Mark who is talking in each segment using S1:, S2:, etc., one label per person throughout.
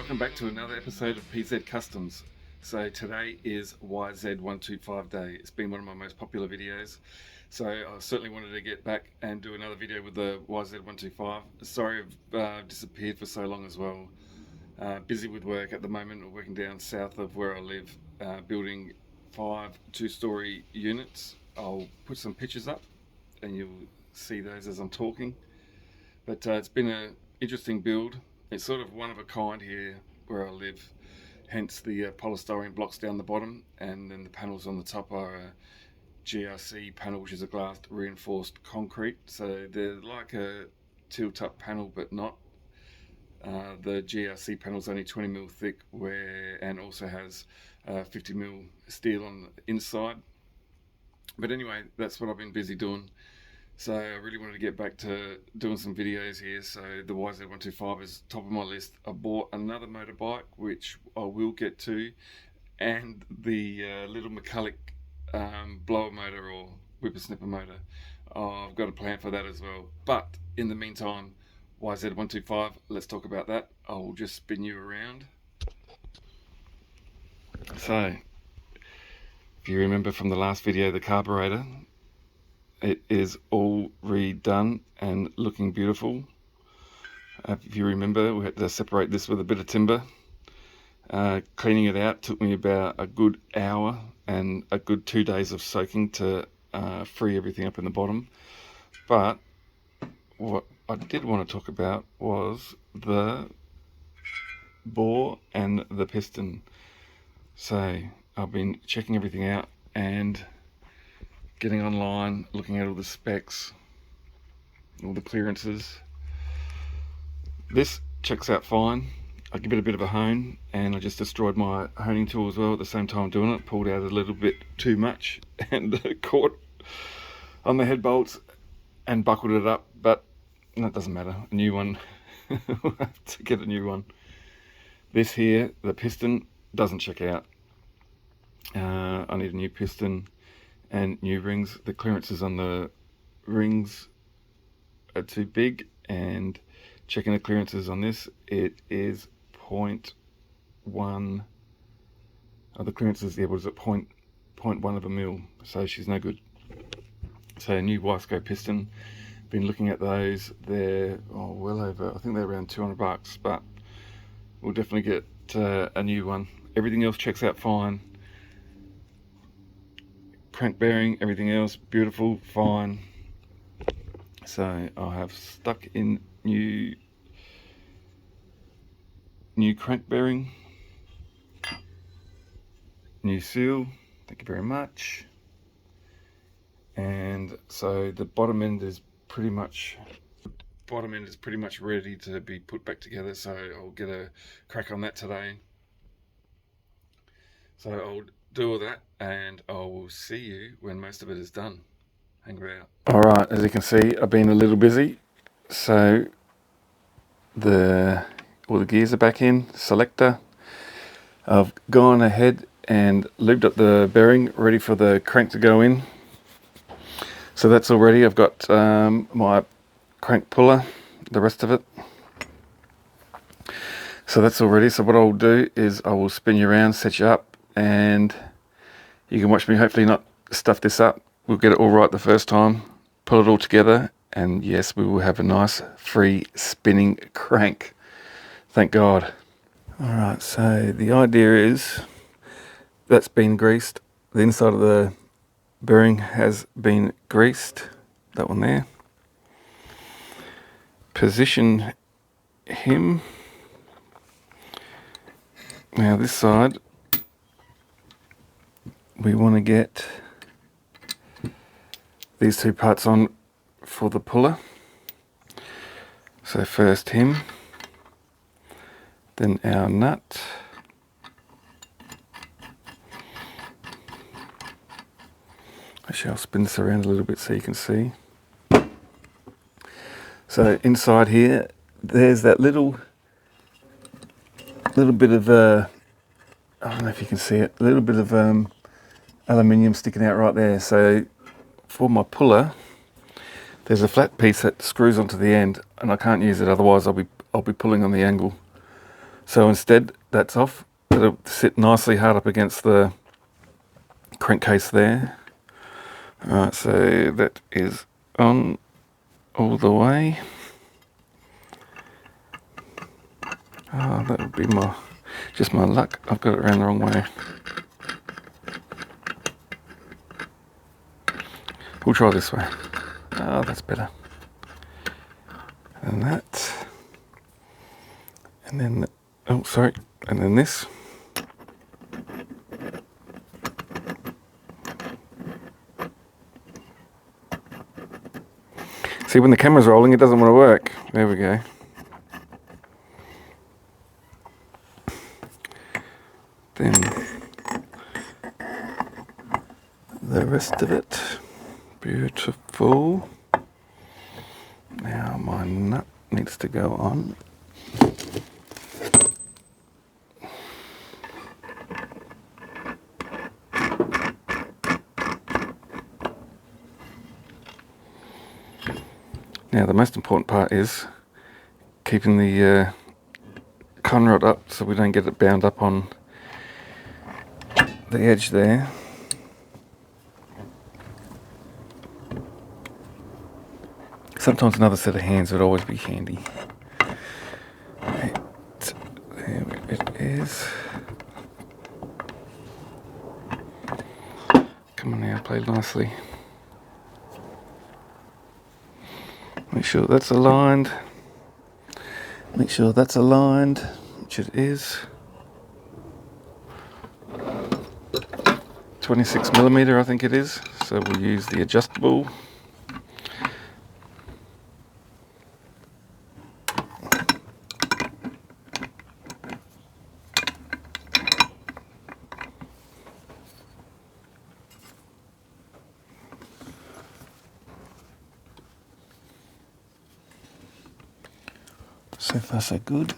S1: welcome back to another episode of PZ Customs. So today is YZ125 day. It's been one of my most popular videos, so I certainly wanted to get back and do another video with the YZ125. Sorry I've disappeared for so long as well. Busy with work at the moment. We're working down south of where I live, building 5 two-story units. I'll put some pictures up and you'll see those as I'm talking. But it's been an interesting build. It's sort of one of a kind here where I live, hence the polystyrene blocks down the bottom, and then the panels on the top are a GRC panel, which is a glass reinforced concrete. So they're like a tilt-up panel, but not. The GRC panel is only 20mm thick, and also has 50mm steel on the inside. But anyway, that's what I've been busy doing. So I really wanted to get back to doing some videos here. So the YZ125 is top of my list. I bought another motorbike, which I will get to, and the little McCulloch blower motor or whippersnipper motor. I've got a plan for that as well. But in the meantime, YZ125, let's talk about that. I'll just spin you around. So, if you remember from the last video, the carburetor, it is all redone and looking beautiful. If you remember, we had to separate this with a bit of timber. Cleaning it out took me about a good hour and a good 2 days of soaking to free everything up in the bottom. But what I did want to talk about was the bore and the piston. So I've been checking everything out and getting online, looking at all the specs, all the clearances. This checks out fine. I give it a bit of a hone, and I just destroyed my honing tool as well at the same time doing it. Pulled out a little bit too much and caught on the head bolts and buckled it up, but that doesn't matter. A new one. We'll have to get a new one. This here, the piston, doesn't check out. I need a new piston and new rings. The clearances on the rings are too big, and checking the clearances on this, it is 0.1. The clearances there was at 0.1 of a mil, so she's no good. So a new YZ piston, been looking at those. They're well over, I think they're around $200, but we'll definitely get a new one. Everything else checks out fine. Crank bearing, everything else beautiful, fine. So I have stuck in new crank bearing, new seal, thank you very much. And so the bottom end is pretty much ready to be put back together, so I'll get a crack on that today. So I'll do all that, and I will see you when most of it is done. Hang around. Alright, as you can see, I've been a little busy. So all the gears are back in, selector. I've gone ahead and lubed up the bearing, ready for the crank to go in. So that's all ready. I've got my crank puller, the rest of it. So that's all ready. So what I'll do is I will spin you around, set you up, and you can watch me hopefully not stuff this up. We'll get it all right the first time, pull it all together, and yes, we will have a nice free spinning crank. Thank God. Alright, so the idea is that's been greased. The inside of the bearing has been greased, that one there. Position him. Now this side, we want to get these two parts on for the puller. So first him, then our nut. Actually, I'll spin this around a little bit so you can see. So inside here, there's that little bit of I don't know if you can see it, a little bit of aluminium sticking out right there. So for my puller, there's a flat piece that screws onto the end, and I can't use it otherwise I'll be pulling on the angle. So instead, that's off. It'll sit nicely hard up against the crankcase there. Alright, so that is on all the way. Oh, that would be just my luck. I've got it around the wrong way. We'll try this way. Oh, that's better. And that. And then, oh, sorry. And then this. See, when the camera's rolling, it doesn't want to work. There we go. Then the rest of it. Beautiful. Now my nut needs to go on. Now the most important part is keeping the con rod up so we don't get it bound up on the edge there. Sometimes another set of hands would always be handy. Right, there it is. Come on now, play nicely. Make sure that's aligned. Make sure that's aligned, which it is. 26mm, I think it is. So we'll use the adjustable. So far so good.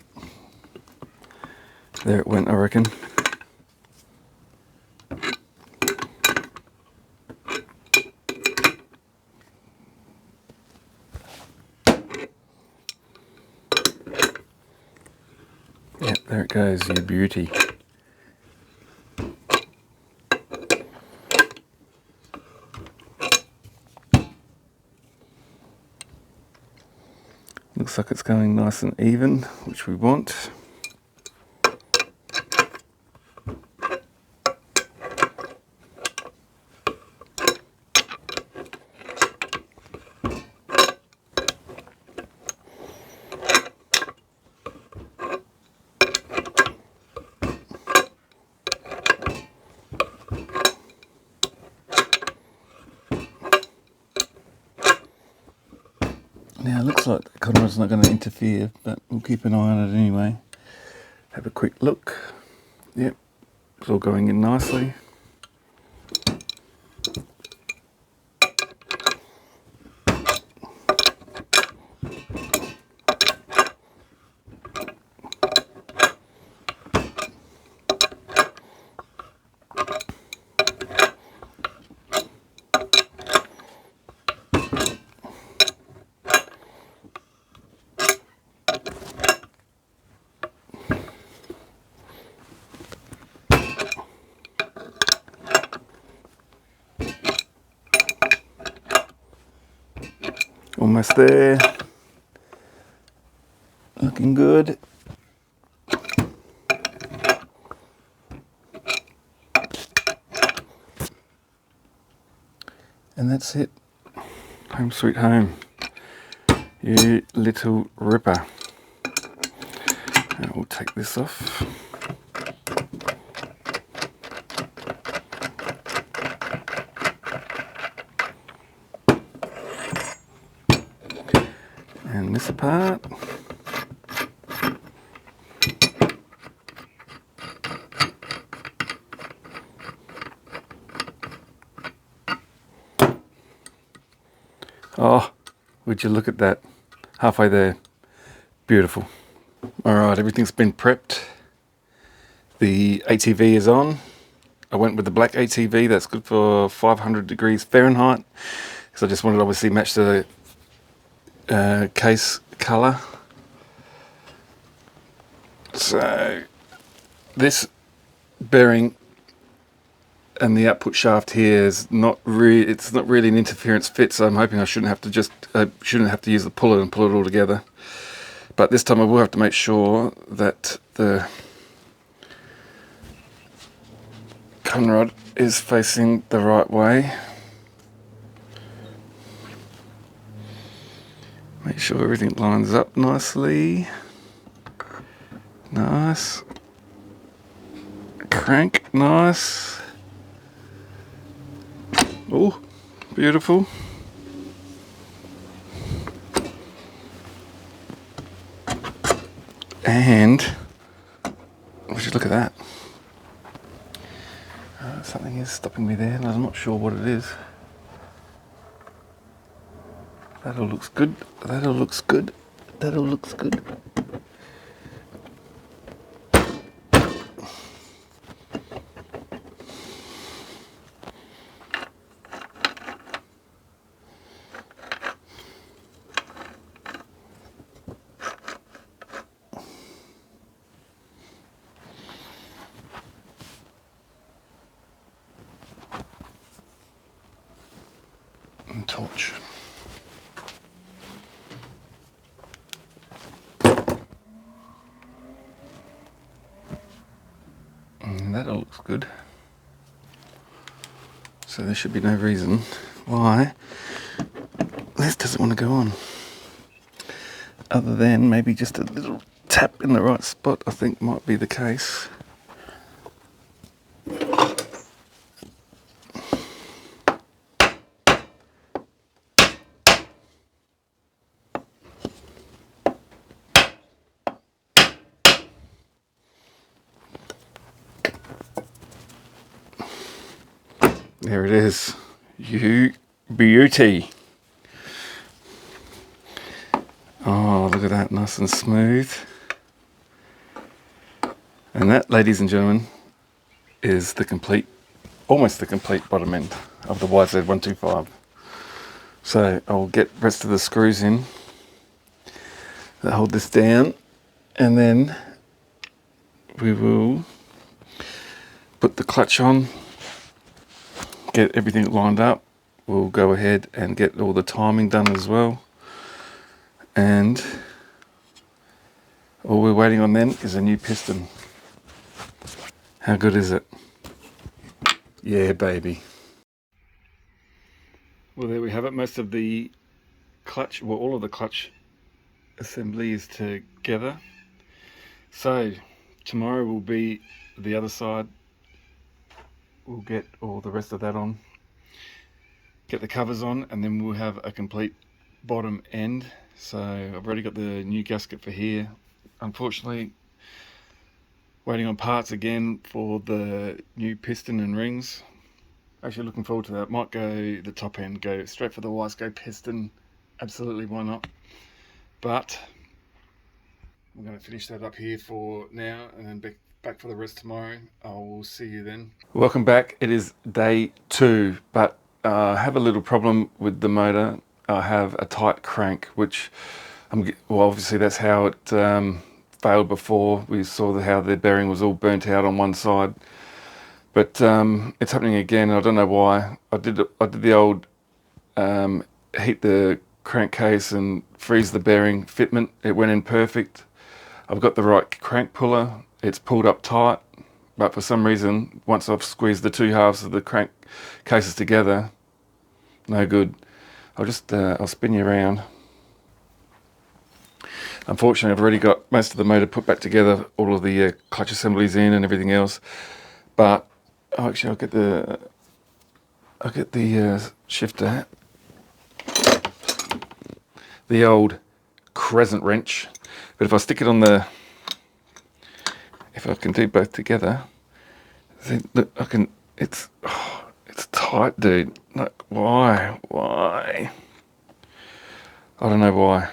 S1: There it went, I reckon. Yep, there it goes, you beauty. Looks like it's going nice and even, which we want. Now it looks like the conrod's not going to interfere, but we'll keep an eye on it anyway. Have a quick look. Yep, it's all going in nicely. Almost there. Looking good. And that's it. Home sweet home. You little ripper. And we'll take this off. And this apart. Oh, would you look at that? Halfway there. Beautiful. Alright, everything's been prepped. The ATV is on. I went with the black ATV, that's good for 500 degrees Fahrenheit. Because I just wanted to obviously match the case colour. So this bearing and the output shaft here is it's not really an interference fit, so I'm hoping I shouldn't have to use the puller and pull it all together. But this time I will have to make sure that the cotton rod is facing the right way. Make sure everything lines up nicely. Nice. Crank, nice. Oh, beautiful. And would you look at that? Something is stopping me there, and I'm not sure what it is. That all looks good. That all looks good. That all looks good. And torch. And that all looks good. So there should be no reason why this doesn't want to go on. Other than maybe just a little tap in the right spot, I think might be the case. There it is. You beauty. Oh, look at that, nice and smooth. And that, ladies and gentlemen, is almost the complete bottom end of the YZ125. So I'll get the rest of the screws in that hold this down, and then we will put the clutch on, get everything lined up. We'll go ahead and get all the timing done as well. And all we're waiting on then is a new piston. How good is it? Yeah, baby. Well, there we have it. Most of the clutch, well, all of the clutch assembly is together. So tomorrow will be the other side. We'll get all the rest of that on, get the covers on, and then we'll have a complete bottom end. So I've already got the new gasket for here. Unfortunately, waiting on parts again for the new piston and rings. Actually looking forward to that. Might go the top end, go straight for the YZ piston. Absolutely, why not? But I'm going to finish that up here for now, and then back for the rest tomorrow. I will see you then. Welcome back. It is day 2, but I have a little problem with the motor. I have a tight crank, which well, obviously that's how it failed before. We saw how the bearing was all burnt out on one side, but it's happening again. I don't know why. I did the old heat the crankcase and freeze the bearing fitment. It went in perfect. I've got the right crank puller. It's pulled up tight, but for some reason, once I've squeezed the two halves of the crank cases together, no good. I'll spin you around. Unfortunately, I've already got most of the motor put back together, all of the clutch assemblies in and everything else. But actually, I'll get the shifter, the old crescent wrench. But if I stick it on if I can do both together, then look, I can. It's tight, dude. Look, why? I don't know why.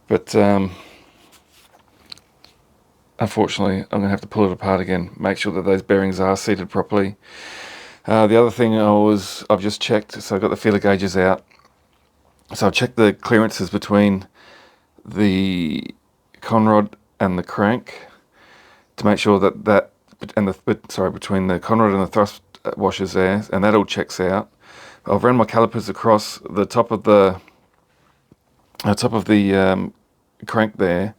S1: But unfortunately, I'm going to have to pull it apart again. Make sure that those bearings are seated properly. The other thing I've just checked. So I've got the feeler gauges out. So I've checked the clearances between the conrod and the crank to make sure that between the conrod and the thrust washers there, and that all checks out. I've ran my calipers across the top of the crank there,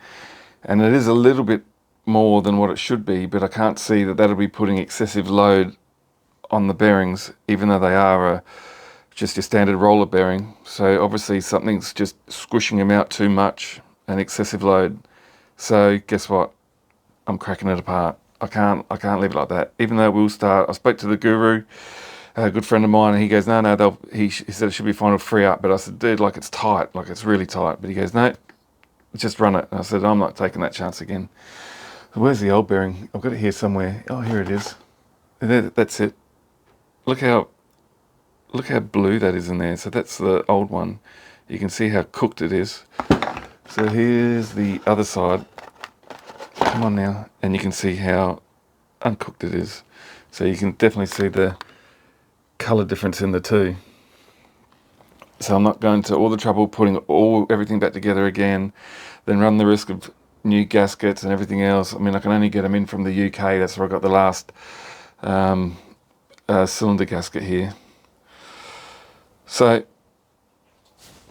S1: and it is a little bit more than what it should be, but I can't see that that'll be putting excessive load on the bearings, even though they are just your standard roller bearing. So obviously something's just squishing them out too much and excessive load. So guess what? I'm cracking it apart. I can't leave it like that. Even though we'll start. I spoke to the guru, a good friend of mine, and he goes, no, he said it should be fine to free up. But I said, dude, like it's tight, like it's really tight. But he goes, no, just run it. And I said, I'm not taking that chance again. Where's the old bearing? I've got it here somewhere. Oh, here it is. That's it. Look how blue that is in there. So that's the old one. You can see how cooked it is. So here's the other side. Come on now. And you can see how uncooked it is. So you can definitely see the colour difference in the two. So I'm not going to all the trouble putting everything back together again, then run the risk of new gaskets and everything else. I mean, I can only get them in from the UK. That's where I got the last cylinder gasket here. So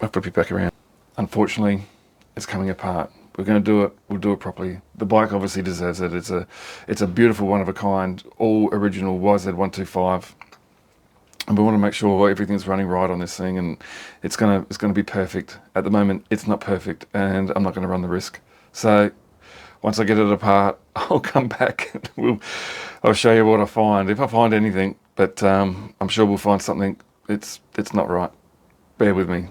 S1: I'll flip it back around. Unfortunately, it's coming apart. We're going to do it. We'll do it properly. The bike obviously deserves it. It's a beautiful, one of a kind, all original YZ125. And we want to make sure everything's running right on this thing, and it's gonna be perfect. At the moment, it's not perfect, and I'm not going to run the risk. So once I get it apart, I'll come back and I'll show you what I find, if I find anything. But I'm sure we'll find something. It's not right. Bear with me.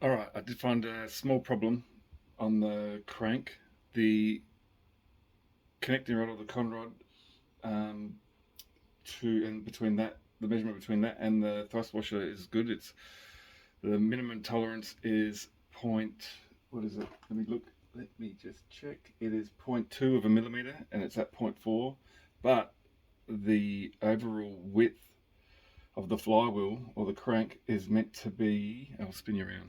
S1: All right, I did find a small problem on the crank. The connecting rod of the conrod and between that, the measurement between that and the thrust washer is good. It's the minimum tolerance is what is it? Let me look. Let me just check. It is 0.2 of a millimeter, and it's at 0.4. But the overall width of the flywheel or the crank is meant to be. I'll spin you around.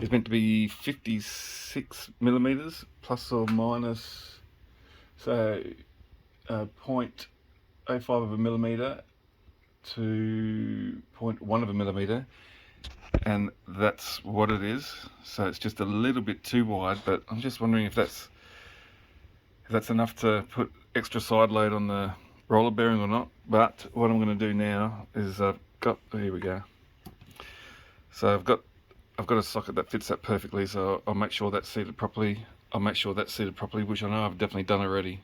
S1: It's meant to be 56 millimeters, plus or minus. So 0.05 of a millimeter to 0.1 of a millimeter, and that's what it is. So it's just a little bit too wide, but I'm just wondering if that's enough to put extra side load on the roller bearing or not. But what I'm going to do now is here we go. So I've got a socket that fits that perfectly, so I'll make sure that's seated properly. Which I know I've definitely done already.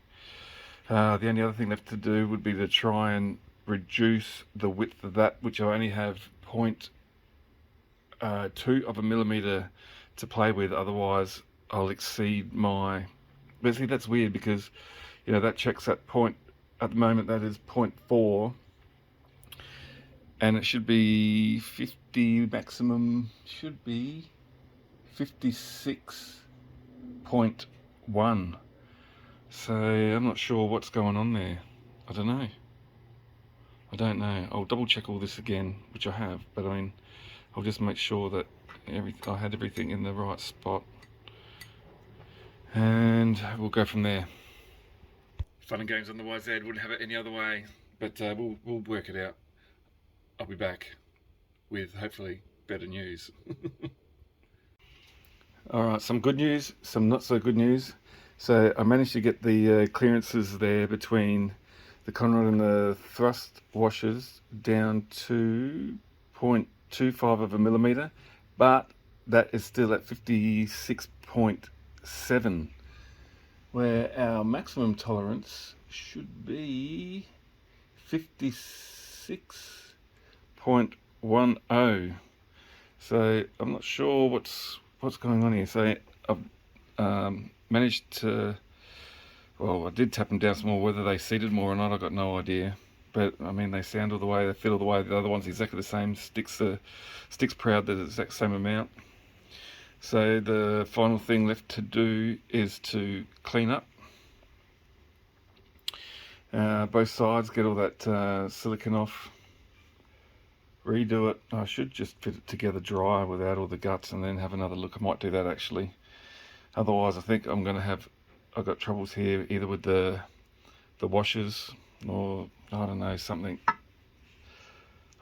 S1: The only other thing left to do would be to try and reduce the width of that, which I only have 0.2 of a millimeter to play with. Otherwise, I'll exceed my. But see, that's weird because, you know, that checks that point. At the moment, that is 0.4, and it should be 50 maximum. Should be 56.1. So I'm not sure what's going on there. I don't know. I'll double check all this again, which I have, but I mean, I'll just make sure that I had everything in the right spot, and we'll go from there. Fun and games on the YZ, wouldn't have it any other way, but we'll work it out. I'll be back with hopefully better news. Alright, some good news, some not so good news. So I managed to get the clearances there between the conrod and the thrust washers down to 0.25 of a millimeter, but that is still at 56.7, where our maximum tolerance should be 56.10. So I'm not sure what's going on here. So I've managed to, well, I did tap them down some more. Whether they seated more or not, I got no idea. But I mean, they sound all the way, they feel all the way. The other one's exactly the same. Sticks proud the exact same amount. So the final thing left to do is to clean up both sides, get all that silicone off, redo it. I should just fit it together dry without all the guts and then have another look. I might do that actually. Otherwise, I think I've got troubles here either with the washers, or I don't know, something. I'll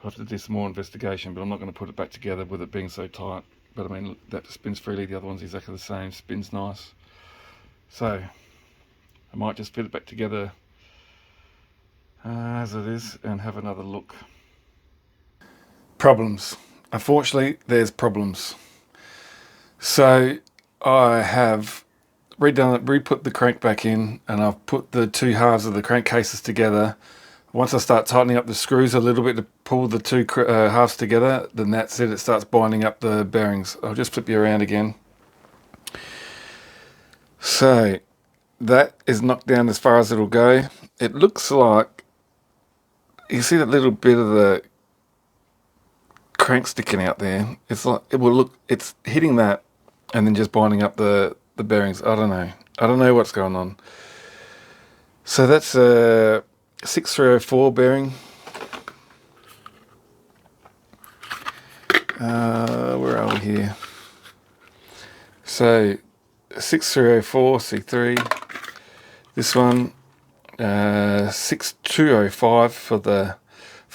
S1: have to do some more investigation, but I'm not going to put it back together with it being so tight. But I mean, look, that spins freely. The other one's exactly the same, spins nice. So I might just fit it back together as it is and have another look. Problems. Unfortunately, there's problems. So I have re-put the crank back in, and I've put the two halves of the crankcases together. Once I start tightening up the screws a little bit to pull the two halves together, then that's it. It starts binding up the bearings. I'll just flip you around again. So that is knocked down as far as it'll go. It looks like, you see that little bit of the crank sticking out there? It's like, it's hitting that and then just binding up the bearings. I don't know what's going on. So that's a 6304 bearing. Where are we here? So 6304 C3. This one 6205 for the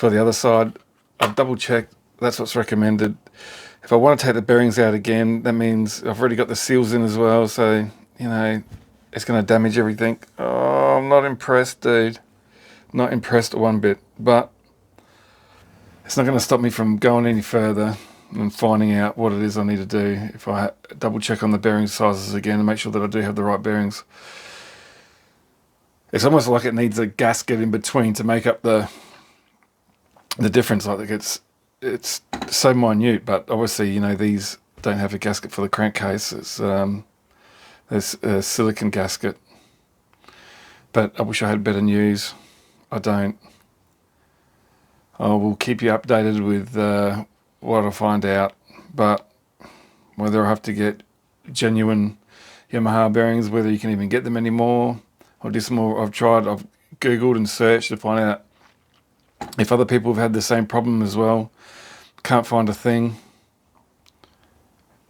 S1: other side. I've double checked. That's what's recommended. If I want to take the bearings out again, that means I've already got the seals in as well. So it's going to damage everything. Oh, I'm not impressed, dude. Not impressed one bit. But it's not going to stop me from going any further and finding out what it is I need to do. If I double check on the bearing sizes again and make sure that I do have the right bearings. It's almost like it needs a gasket in between to make up the difference. Like it's so minute, but obviously these don't have a gasket for the crankcase. There's a silicone gasket, but I wish I had better news. I don't. I will keep you updated with what I find out, but whether I have to get genuine Yamaha bearings, whether you can even get them anymore, I'll do some more. I've Googled and searched to find out if other people have had the same problem as well. Can't find a thing.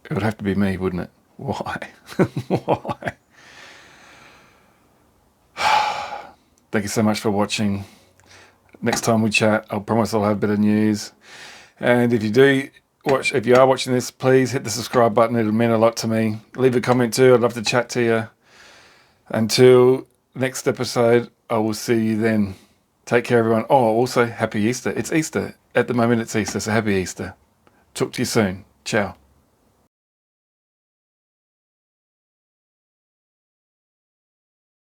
S1: It would have to be me, wouldn't it? Why? Why? Thank you so much for watching. Next time we chat, I promise I'll have better news. And if you are watching this, please hit the subscribe button. It'll mean a lot to me. Leave a comment too. I'd love to chat to you. Until next episode, I will see you then. Take care, everyone. Oh, also, happy Easter. It's Easter. At the moment, it's Easter, so happy Easter. Talk to you soon. Ciao.